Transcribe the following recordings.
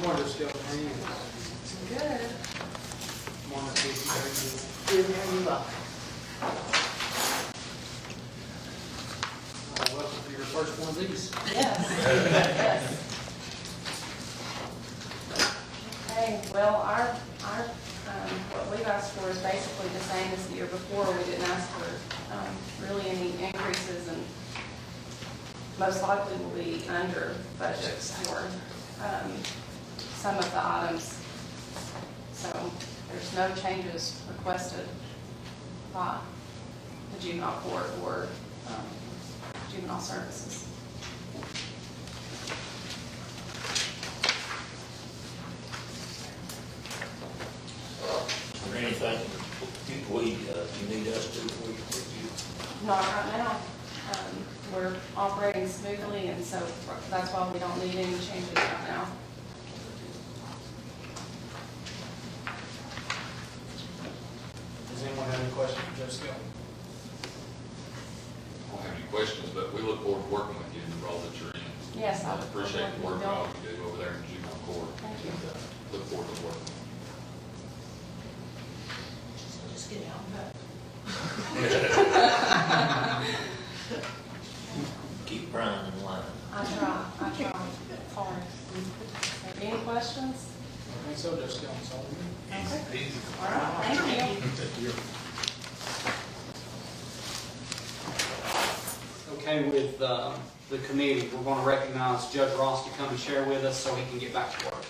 Morning, Skip. How are you? Good. Morning, Steve. How are you? Good, how are you all? Welcome to your first one of these. Yes. Yes. Okay, well, what we've asked for is basically the same as the year before. We didn't ask for, really any increases, and most likely will be under budgets for, some of the items. So there's no changes requested by the juvenile court or, juvenile services. Is there anything you need us to do for you? Not right now. We're operating smoothly, and so that's why we don't need any changes right now. Does anyone have any questions for Judge Skip? I don't have any questions, but we look forward to working with you in the role that you're in. Yes, I I appreciate the work all you do over there in juvenile court. Thank you. And, look forward to working. Just get out. Keep Brian in line. I try hard. Any questions? I think so, Judge Skip. That's all we need. Okay. All right, thank you. Okay, with the committee, we're going to recognize Judge Ross to come and share with us so he can get back to work.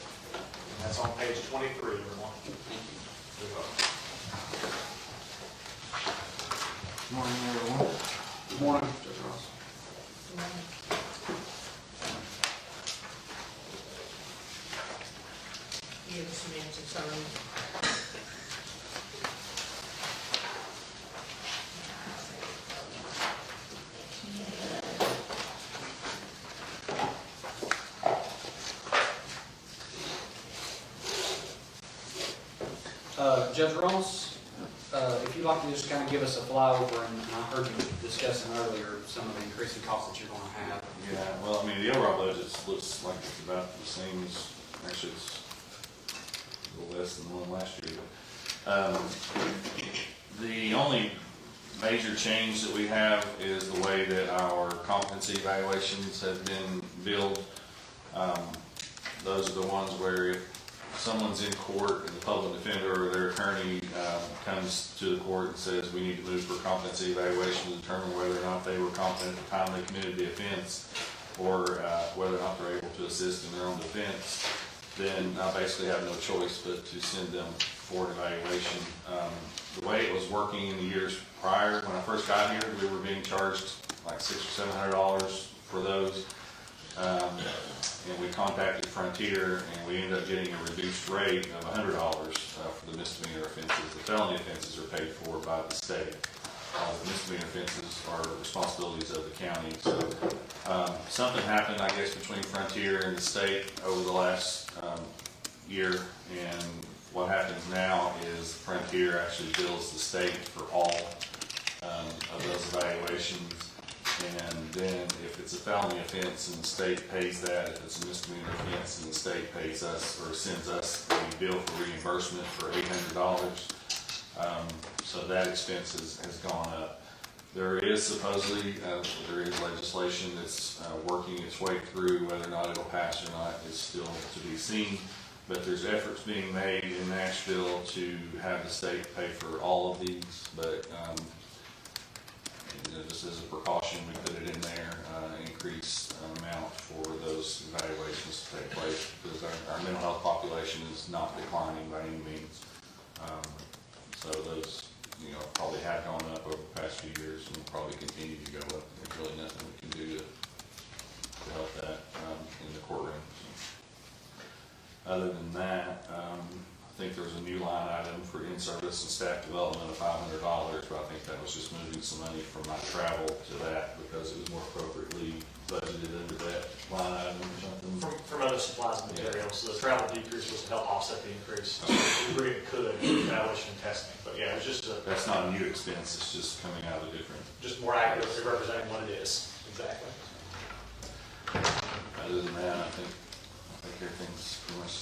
That's on page 23, everyone. Thank you. Morning, everyone. Good morning, Judge Ross. Give us some answers on. Judge Ross, if you'd like to just kind of give us a flyover, and I heard you discussing earlier some of the increasing costs that you're going to have. Yeah, well, I mean, the overall budget looks like it's about the same as, actually, it's a little less than the one last year. The only major change that we have is the way that our competency evaluations have been billed. Those are the ones where if someone's in court and the public defender or their attorney comes to the court and says we need to move for competency evaluation to determine whether or not they were competent at the time they committed the offense, or whether or not they're able to assist in their own defense, then I basically have no choice but to send them for an evaluation. The way it was working in the years prior, when I first got here, we were being charged like $600 or $700 for those. And we contacted Frontier, and we ended up getting a reduced rate of $100 for the misdemeanor offenses. The felony offenses are paid for by the state. The misdemeanor offenses are responsibilities of the county. So something happened, I guess, between Frontier and the state over the last year, and what happens now is Frontier actually bills the state for all of those evaluations. And then if it's a felony offense and the state pays that, if it's a misdemeanor offense and the state pays us or sends us a bill for reimbursement for $800, so that expense has gone up. There is supposedly, there is legislation that's working its way through. Whether or not it'll pass or not is still to be seen. But there's efforts being made in Nashville to have the state pay for all of these. But just as a precaution, we put it in there, increased amount for those evaluations to take place, because our mental health population is not declining by any means. So those, probably have gone up over the past few years and will probably continue to go up. There's really nothing we can do to help that in the courtroom. So, other than that, I think there was a new line item for in-service and staff development of $500, but I think that was just moving some money from my travel to that because it was more appropriately budgeted under that line item or something. From other supplies and materials, so the travel decrease was to help offset the increase. We agreed it could, evaluation and testing, but yeah, it was just That's not a new expense, it's just coming out of a different. just more accurately representing what it is, exactly. Other than that, I think everything's pretty much the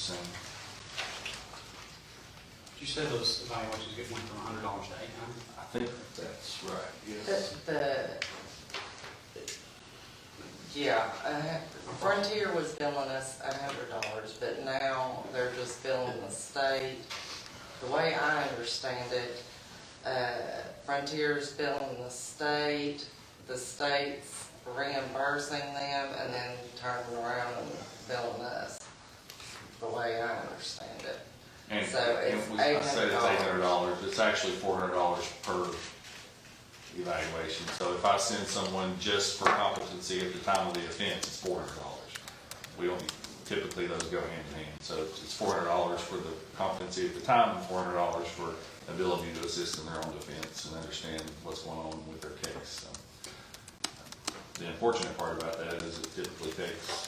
You said those evaluations went from $100 to $800? I think that's right, yes. Frontier was billing us $100, but now they're just billing the state. The way I understand it, Frontier's billing the state's reimbursing them, and then turning around and billing us, the way I understand it. And, So it's I said it's $800. $800, it's actually $400 per evaluation. So if I send someone just for competency at the time of the offense, it's $400. We don't, typically those go hand in hand. So it's $400 for the competency at the time, and $400 for ability to assist in their own defense and understand what's going on with their case. So, the unfortunate part about that is it typically takes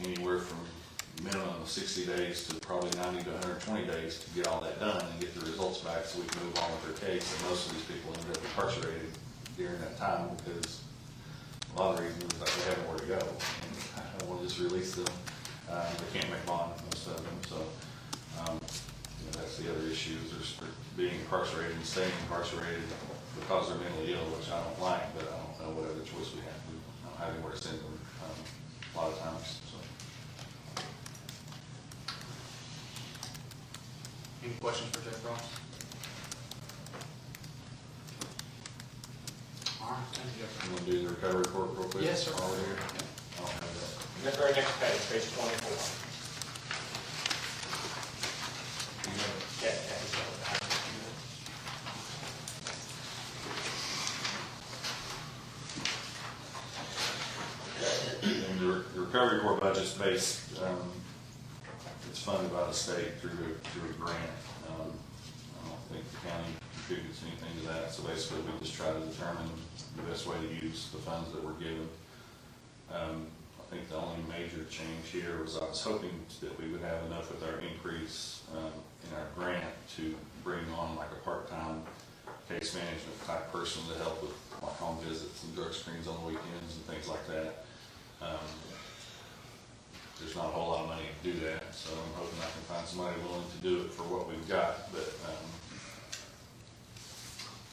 anywhere from minimum of 60 days to probably 90 to 120 days to get all that done and get the results back so we can move on with their case. And most of these people end up incarcerated during that time because a lot of the reasons is that they have nowhere to go. And I don't want to just release them. They can't make bond, most of them. So that's the other issue, is they're being incarcerated and staying incarcerated because they're mentally ill, which I don't like, but I don't know what other choice we have. We don't have anywhere to send them a lot of times. So. Any questions for Judge Ross? All right, thank you, Judge. You want to do the recovery report real quick? Yes, sir. While we're here? I don't have that. The very next page, page 24. Yeah, Kathy's got it. And the recovery report budget's based, it's funded by the state through a grant. I don't think the county contributes anything to that, so basically we just try to determine the best way to use the funds that we're given. I think the only major change here was I was hoping that we would have enough with our increase in our grant to bring on like a part-time case management type person to help with like home visits and drug screens on the weekends and things like that. There's not a whole lot of money to do that, so I'm hoping I can find somebody willing to do it for what we've got. But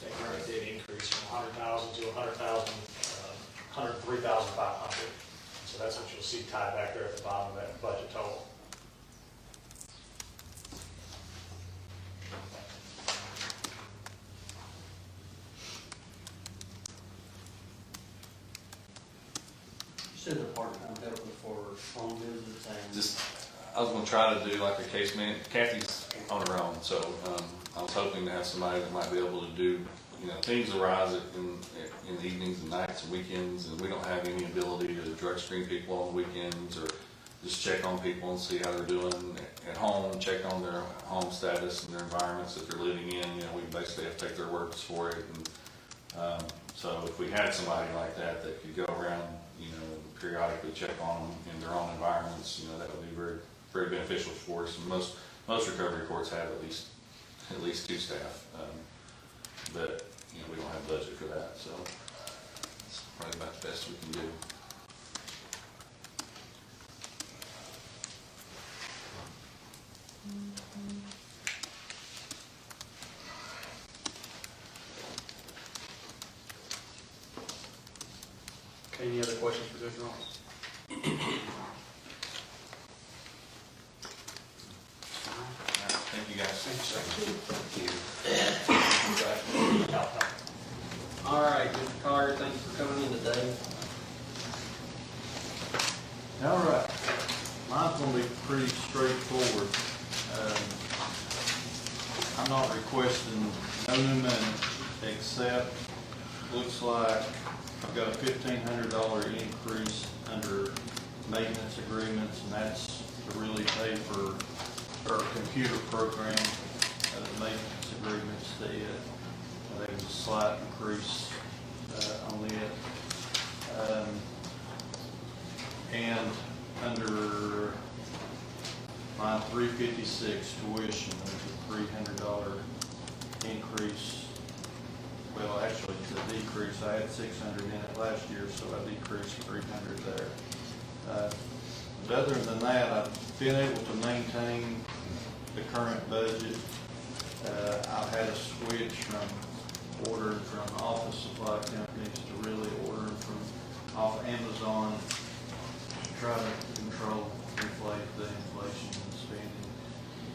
That grant did increase from 100,000 to 100,000, 103,500. So that's what you'll see tied back there at the bottom of that budget total. You said the part-time helper for home visits and. just, I was gonna try to do like a case man, Kathy's on her own, so, I was hoping to have somebody that might be able to do, things arise in the evenings and nights and weekends, and we don't have any ability to drug screen people on the weekends or just check on people and see how they're doing at home, check on their home status and their environments that they're living in. We basically have to take their words for it. And, so if we had somebody like that that could go around, periodically check on them in their own environments, that would be very, very beneficial for us. And most recovery courts have at least 2 staff, but we don't have budget for that, so it's probably about the best we can do. Okay, any other questions for Judge Ross? Thank you, guys. All right, Mr. Carter, thanks for coming in today. All right, mine's gonna be pretty straightforward. I'm not requesting no new money, except, looks like I've got a $1,500 increase under maintenance agreements, and that's to really pay for our computer program. The maintenance agreements, there was a slight increase on it. And under line 356 tuition, there's a $300 increase. Well, actually, it's a decrease. I had 600 in it last year, so I decreased 300 there. But other than that, I've been able to maintain the current budget I've had a switch from ordering from office supply companies to really ordering from off Amazon to try to control the inflation and spending,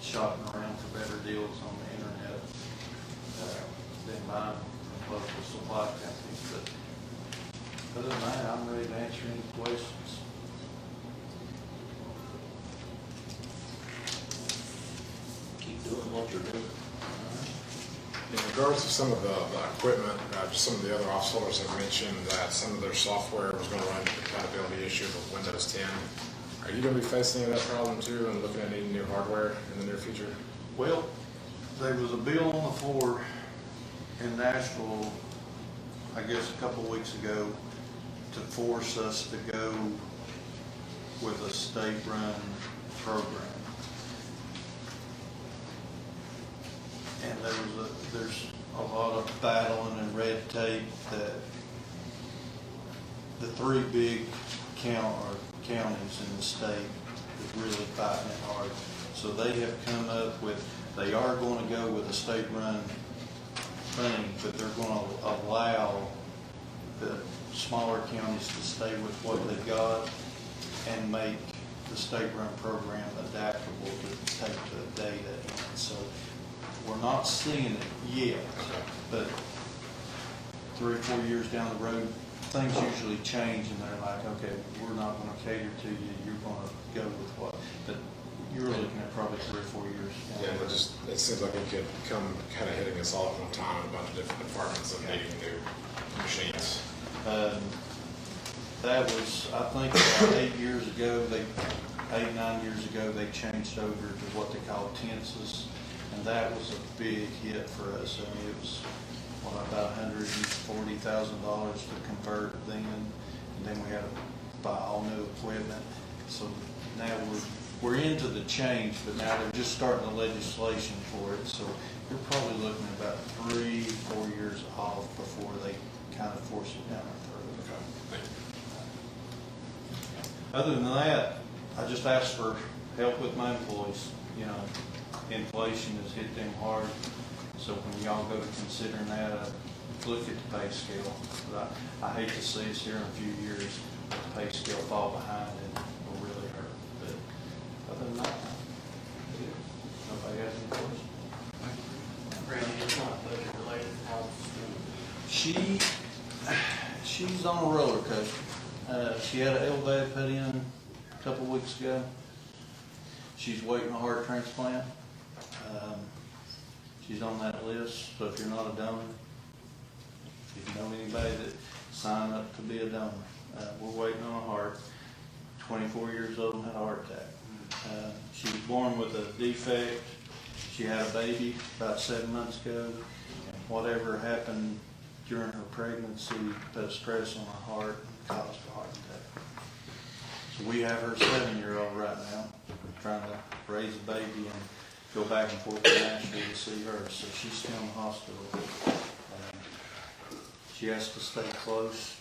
shopping around for better deals on the internet than buying from local supply companies. But other than that, I'm ready to answer any questions. Keep doing what you're doing. In regards to some of the equipment, just some of the other officers have mentioned that some of their software was going to run into compatibility issues with Windows 10. Are you going to be facing any of that problem too and looking at any new hardware in the near future? Well, there was a bill on the floor in Nashville, I guess a couple of weeks ago, to force us to go with a state-run program. And there's a lot of battling and red tape that the three big counties in the state is really fighting it hard. So they have come up with, they are going to go with a state-run thing, but they're going to allow the smaller counties to stay with what they got and make the state-run program adaptable to take the data in. So we're not seeing it yet, but 3 or 4 years down the road, things usually change and they're like, okay, we're not going to cater to you, you're going to go with what. But you're looking at probably 3 or 4 years. Yeah, but just, it seems like it could come kind of hitting us all at one time, a bunch of different departments of needing new machines. That was, I think about 8 years ago, 8, 9 years ago, they changed over to what they call tenses. And that was a big hit for us. I mean, it was about $140,000 to convert then, and then we had to buy all new equipment. So now we're into the change, but now they're just starting the legislation for it. So you're probably looking at about 3 or 4 years off before they kind of force it down our throat. Okay, thank you. Other than that, I just asked for help with my employees. You know, inflation has hit them hard, so when y'all go to considering that, look at the pay scale. But I hate to see us here in a few years, the pay scale fall behind and will really hurt. But other than that, nobody has any questions. Randy, it's not budget related, She's on a roller coaster. She had an elevator put in a couple weeks ago. She's waiting a heart transplant. She's on that list, so if you're not a donor, if you know anybody that sign up to be a donor, we're waiting on a heart. 24 years old and had a heart attack. She was born with a defect. She had a baby about 7 months ago. And whatever happened during her pregnancy put stress on her heart and caused a heart attack. So we have her 7-year-old right now, trying to raise a baby and go back and forth to Nashville to see her. So she's still in the hospital. She has to stay close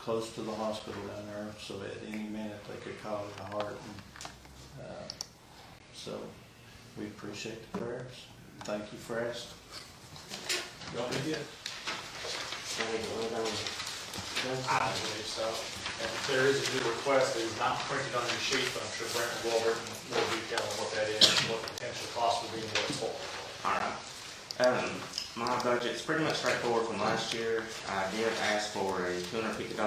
to the hospital down there, so at any minute they could call it a heart. And, so we appreciate the prayers. Thank you for asking. Y'all be good. I believe so. And if there is a new request that is not printed on your sheet, but I'm sure Brent will go over it in more detail on what that is, what the potential cost would be, and what it's for. All right. My budget's pretty much straightforward from last year. I did ask for a $250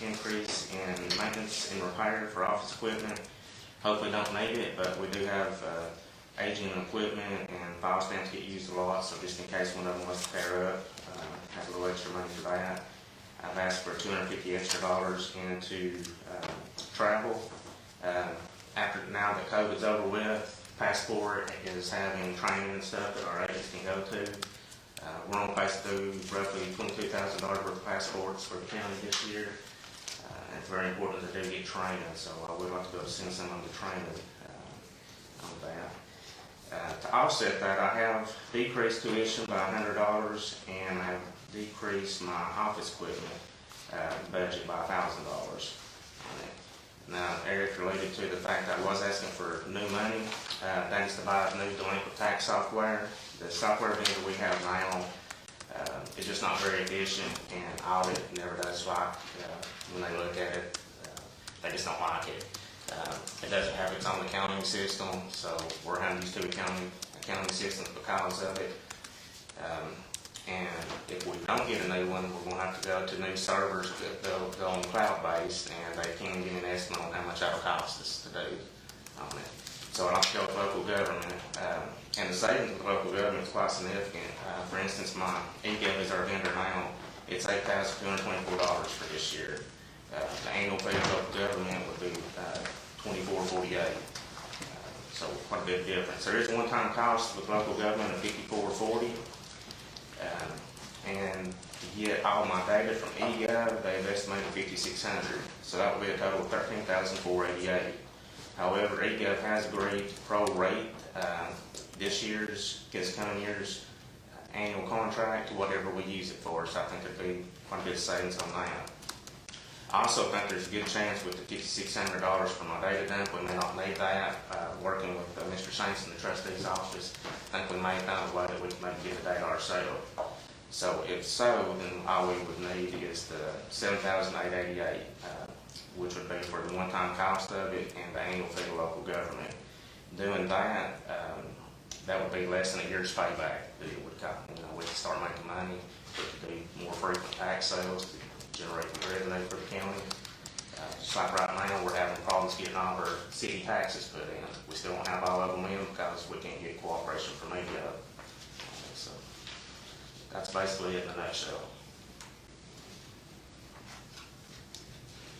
increase in maintenance and repair for office equipment. Hopefully don't need it, but we do have aging equipment and file stamps get used a lot, so just in case one of them was to tear up, have a little extra money for that. I've asked for $250 extra into travel. After now that COVID's over with, Passport is having training and stuff that our agents can go to. We're on pace to do roughly $22,000 worth of passports for the county this year. It's very important that they do get training, so I would like to be able to send someone to training on that. To offset that, I have decreased tuition by $100 and I have decreased my office equipment budget by $1,000. Now, Eric related to the fact that I was asking for new money, thanks to buy new delinquent tax software. The software vendor we have now is just not very efficient, and audit never does like, when they look at it, they just don't like it. It doesn't have its own accounting system, so we're having to use two accounting systems because of it. And if we don't get a new one, we're gonna have to go to new servers that go on cloud-based, and they can't give me an estimate on how much that'll cost us to do on it. So I'll have to go with local government, and the savings with local government is quite significant. For instance, my EGO is our vendor now. It's $8,224 for this year. The annual fee of local government would be $24.48. So quite a bit of difference. There is a one-time cost with local government of $54.40. And to get all my data from eGov, they've estimated $5,600. So that would be a total of $13,488. However, eGov has agreed to prorate this coming year's annual contract to whatever we use it for. So I think there'd be quite a bit of savings on that. I also think there's a good chance with the $5,600 for my data dump, we may not need that. Working with Mr. Saints in the trustee's office, I think we may find a way that we can maybe get the data ourselves. So if so, then all we would need is the $7,888, which would be for the one-time cost of it and the annual fee to local government. Doing that, that would be less than a year's payback. It would, we could start making money. We could do more frequent tax sales to generate the revenue for the county. Just like right now, we're having problems getting all of our city taxes put in. We still don't have all of them in because we can't get cooperation from EGO. So that's basically it in a nutshell.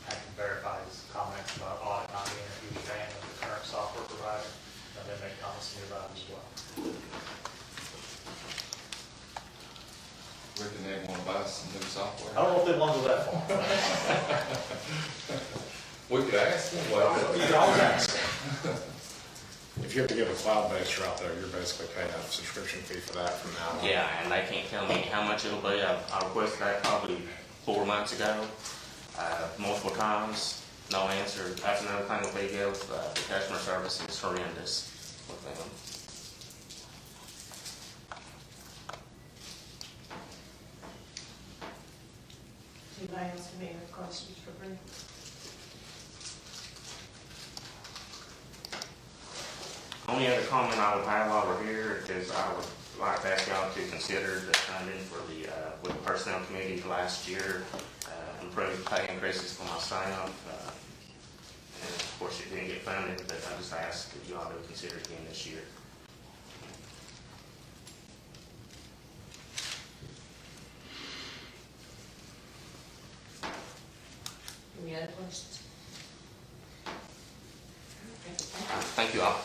I can verify his comments about audit not being a huge fan of the current software provider, and then make comments to me about it as well. Rick and Ed want to buy some new software. I don't know if they want to go that far. We could ask them. You can always ask. If you have to get a cloud-based route though, you're basically paying a subscription fee for that from now on. Yeah, and they can't tell me how much it'll be. I requested that probably 4 months ago, multiple times, no answer. That's another thing with EGO, the customer service is horrendous with them. Anybody else have any questions for Brent? Only other comment I would have while we're here is I would like to ask y'all to consider the funding for the, with the personnel committee last year, improved pay increases for my staff. And of course it didn't get funded, but I just ask that you all to consider it again this year. Any other questions? Thank you all.